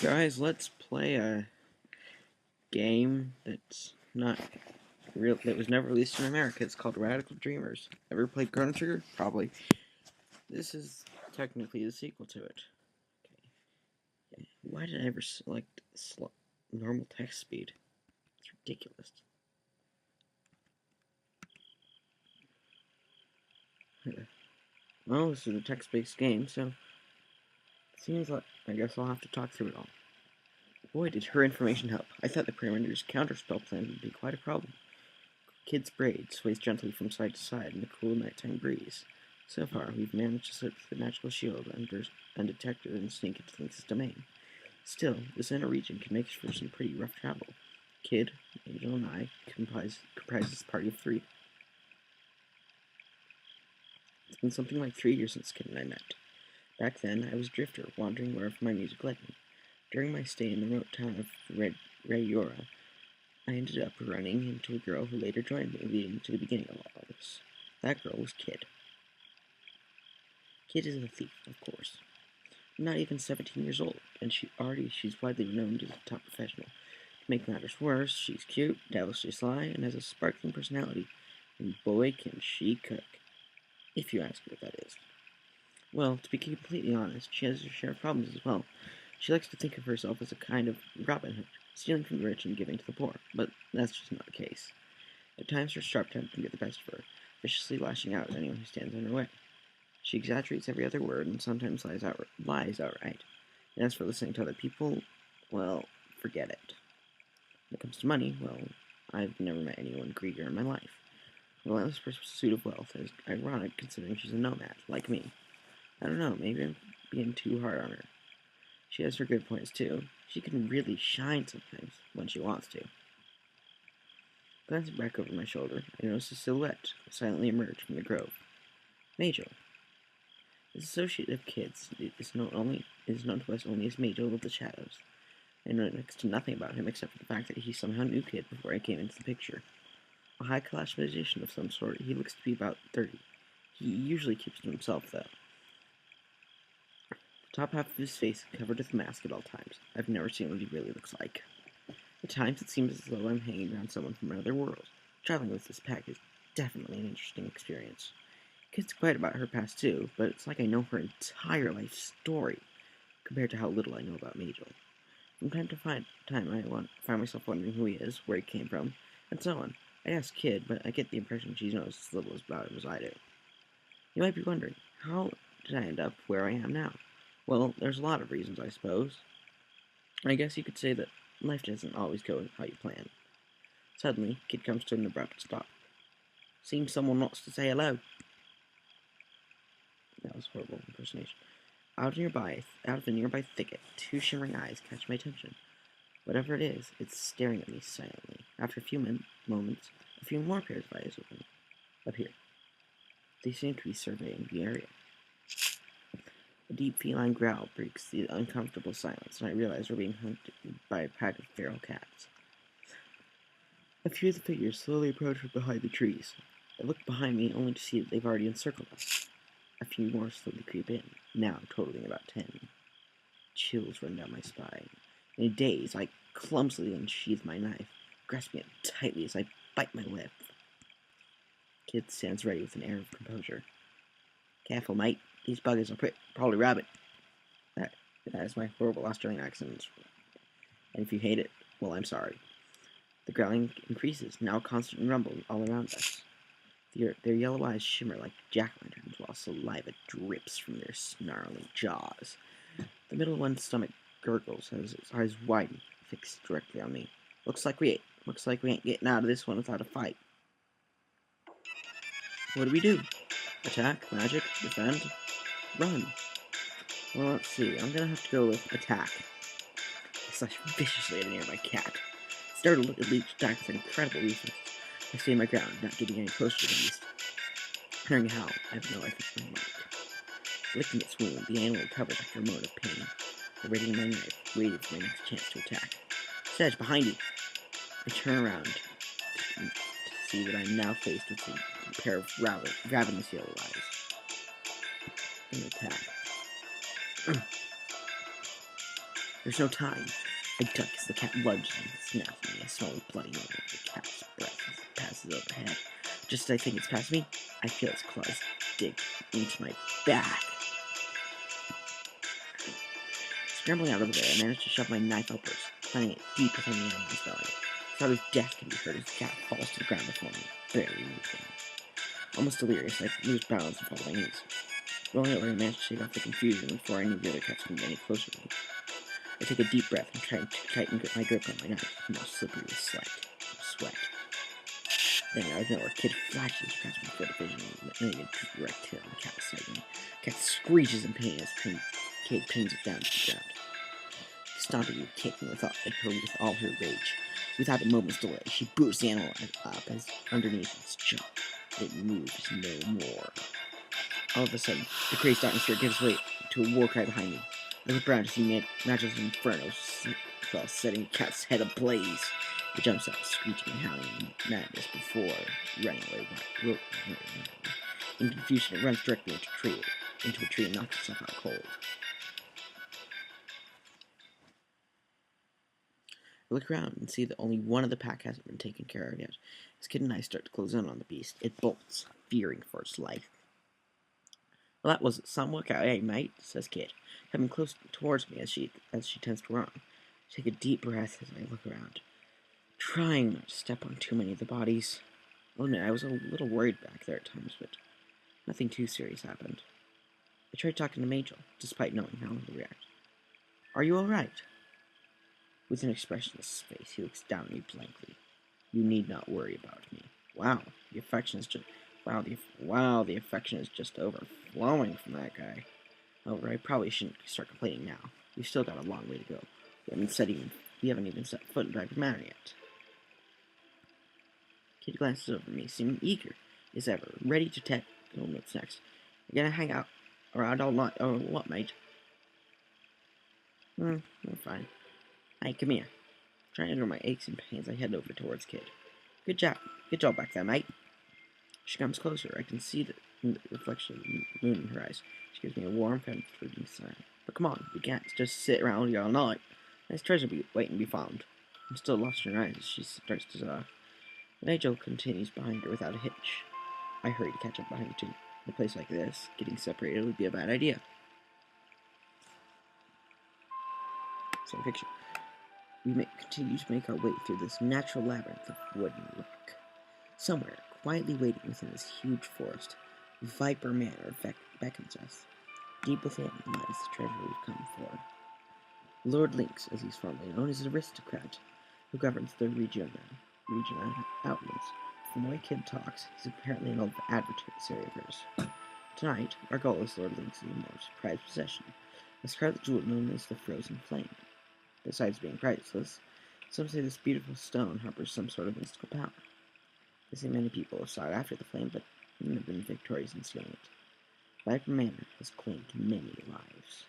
Guys, let's play a game that's not real. That was never released in America. It's called Radical Dreamers. Ever played Chrono Trigger? Probably. This is technically the sequel to it. Okay. Why did I ever select normal text speed? It's ridiculous. Well, this is a text-based game, so it seems like I guess I'll have to talk through it all. Boy, did her information help. I thought the Parameter's counterspell plan would be quite a problem. Kid's braid sways gently from side to side in the cool nighttime breeze. So far, we've managed to slip through the magical shield undetected and sneak into Lynx's domain. Still, this inner region can make for some pretty rough travel. Kid, Angel, and I comprise this party of three. It's been something like 3 years since Kid and I met. Back then, I was a drifter, wandering wherever my music led me. During my stay in the remote town of Rayura, I ended up running into a girl who later joined me, leading to the beginning of all this. That girl was Kid. Kid is a thief, of course. Not even 17 years old, and she's widely renowned as a top professional. To make matters worse, she's cute, devilishly sly, and has a sparkling personality. And boy, can she cook. If you ask me what that is. Well, to be completely honest, she has her share of problems as well. She likes to think of herself as a kind of Robin Hood, stealing from the rich and giving to the poor, but that's just not the case. At times her sharp temper can get the best of her, viciously lashing out at anyone who stands in her way. She exaggerates every other word and sometimes lies outright. And as for listening to other people, well, forget it. When it comes to money, well, I've never met anyone greedier in my life. The relentless pursuit of wealth is ironic considering she's a nomad, like me. I don't know, maybe I'm being too hard on her. She has her good points too. She can really shine sometimes, when she wants to. Glancing back over my shoulder, I noticed a silhouette silently emerge from the grove. Major. This associate of Kid's is known to us only as Major of the Shadows. I know next to nothing about him except for the fact that he somehow knew Kid before I came into the picture. A high-class magician of some sort, he looks to be about 30. He usually keeps to himself, though. The top half of his face is covered with a mask at all times. I've never seen what he really looks like. At times it seems as though I'm hanging around someone from another world. Traveling with this pack is definitely an interesting experience. Kid's quite about her past too, but it's like I know her entire life story compared to how little I know about Majel. From time to time, I find myself wondering who he is, where he came from, and so on. I ask Kid, but I get the impression she knows as little about him as I do. You might be wondering, how did I end up where I am now? Well, there's a lot of reasons, I suppose. I guess you could say that life doesn't always go how you plan. Suddenly, Kid comes to an abrupt stop. Seems someone wants to say hello. That was horrible impersonation. Out of the nearby thicket, two shimmering eyes catch my attention. Whatever it is, it's staring at me silently. After a few moments, a few more pairs of eyes open. Appear. They seem to be surveying the area. A deep feline growl breaks the uncomfortable silence, and I realize we're being hunted by a pack of feral cats. A few of the figures slowly approach from behind the trees. I look behind me only to see that they've already encircled us. A few more slowly creep in, now totaling about 10. Chills run down my spine. In a daze, I clumsily unsheath my knife, grasping it tightly as I bite my lip. Kid stands ready with an air of composure. Careful, mate. These buggers will probably rob it. That is my horrible Australian accent. And if you hate it, well, I'm sorry. The growling increases, now a constant rumble all around us. Their yellow eyes shimmer like jack-o'-lanterns while saliva drips from their snarling jaws. The middle one's stomach gurgles as its eyes widen, fixed directly on me. Looks like we ain't getting out of this one without a fight. What do? Attack, magic, defend, run. Well, let's see. I'm gonna have to go with attack. I slash viciously at a nearby cat. Startled, it leaps back with incredible reflex. I stay my ground, not getting any closer to the beast. Hearing a howl, I have no effort to my mark. Licking its wound, the animal recovered after a moment of pain. I raising my knife, waiting for my next chance to attack. Sedge, behind you! I turn around to see that I am now faced with a pair of ravenous yellow eyes. And attack. There's no time. I duck as the cat lunges and snaps at me. I swallow bloody over the cat's breath as it passes overhead. Just as I think it's past me, I feel its claws dig into my back. Scrambling out of the way, I manage to shove my knife upwards, finding it deep within the animal's belly. The thought of death can be heard as the cat falls to the ground before me, barely moving. Almost delirious, I lose balance and fall to my knees. Rolling over, I manage to shake off the confusion before any of the other cats can get any closer to me. I take a deep breath and try to tighten my grip on my knife, now slippery with sweat. Then, out of nowhere, Kid flashes across my field of vision and laying a direct hit on the cat's side. The cat screeches in pain as Kate pins it down to the ground, stomping and kicking with all her rage. Without a moment's delay, she boots the animal up as underneath its jaw. It moves no more. All of a sudden, the crazed atmosphere gives way to a war cry behind me. I look around to see Magic Inferno setting the cat's head ablaze. It jumps out, screeching and howling in madness before running away. In confusion, it runs directly into a tree and knocks itself out cold. I look around and see that only one of the pack hasn't been taken care of yet. As Kid and I start to close in on the beast, it bolts, fearing for its life. Well, that was some work out, eh, mate? Says Kid, coming close towards me as she tends to run. I take a deep breath as I look around, trying not to step on too many of the bodies. I'll admit, I was a little worried back there at times, but nothing too serious happened. I tried talking to Majel, despite knowing how he'll react. Are you alright? With an expressionless face, he looks down at me blankly. You need not worry about me. Wow, the affection is just overflowing from that guy. However, I probably shouldn't start complaining now. We've still got a long way to go. We haven't even set foot in Viper Manor yet. Kid glances over me, seeming eager as ever, ready to tackle what's next. We're gonna hang out around all night, or what, mate? I'm fine. Hey, come here. Trying to ignore my aches and pains, I head over towards Kid. Good job back there, mate. She comes closer. I can see the reflection of the moon in her eyes. She gives me a warm, comforting sigh. But come on, we can't just sit around here all night. Nice treasure waiting to be found. I'm still lost in her eyes as she starts to talk. Nigel continues behind her without a hitch. I hurry to catch up behind her too. In a place like this, getting separated would be a bad idea. Same picture. We continue to make our way through this natural labyrinth of wood and rock. Somewhere, quietly waiting within this huge forest, Viper Manor beckons us. Deep within lies the treasure we've come for. Lord Lynx, as he's formerly known, is an aristocrat who governs the region outlands. From the way Kid talks, he's apparently an old adversary of hers. Tonight, our goal is Lord Lynx's most prized possession, a scarlet jewel known as the Frozen Flame. Besides being priceless, some say this beautiful stone harbors some sort of mystical power. They say many people have sought after the flame, but none have been victorious in stealing it. Viper Manor has claimed many lives,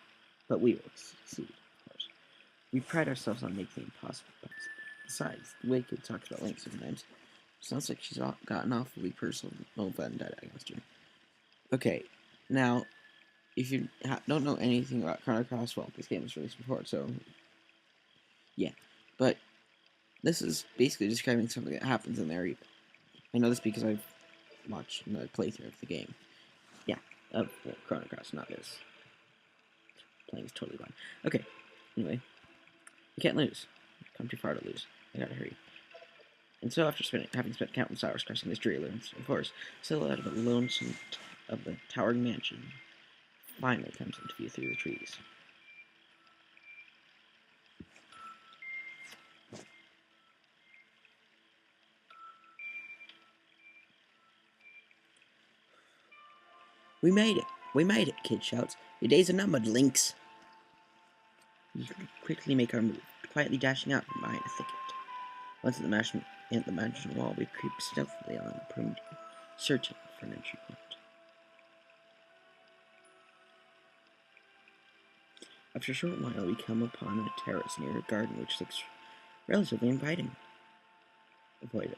but we will succeed, of course. We pride ourselves on making the impossible possible. Besides, the way Kid talks about Lynx sometimes sounds like she's got an awfully personal vendetta against her. Okay, now, if you don't know anything about Chrono Cross, well, this game was released before, so yeah. But this is basically describing something that happens in there. I know this because I've watched another playthrough of the game. Yeah, of Chrono Cross, not this. Playing is totally fine. Okay, anyway. You can't lose. You've come too far to lose. I gotta hurry. And so after having spent countless hours crossing this dreary labyrinth, of course, silhouette of the lonesome of the towering mansion finally comes into view through the trees. We made it! We made it! Kid shouts. Your days are numbered, Lynx! We quickly make our move, quietly dashing out from behind a thicket. Once at the mansion wall, we creep stealthily along the perimeter, searching for an entry point. After a short while, we come upon a terrace near a garden which looks relatively inviting. Avoid it.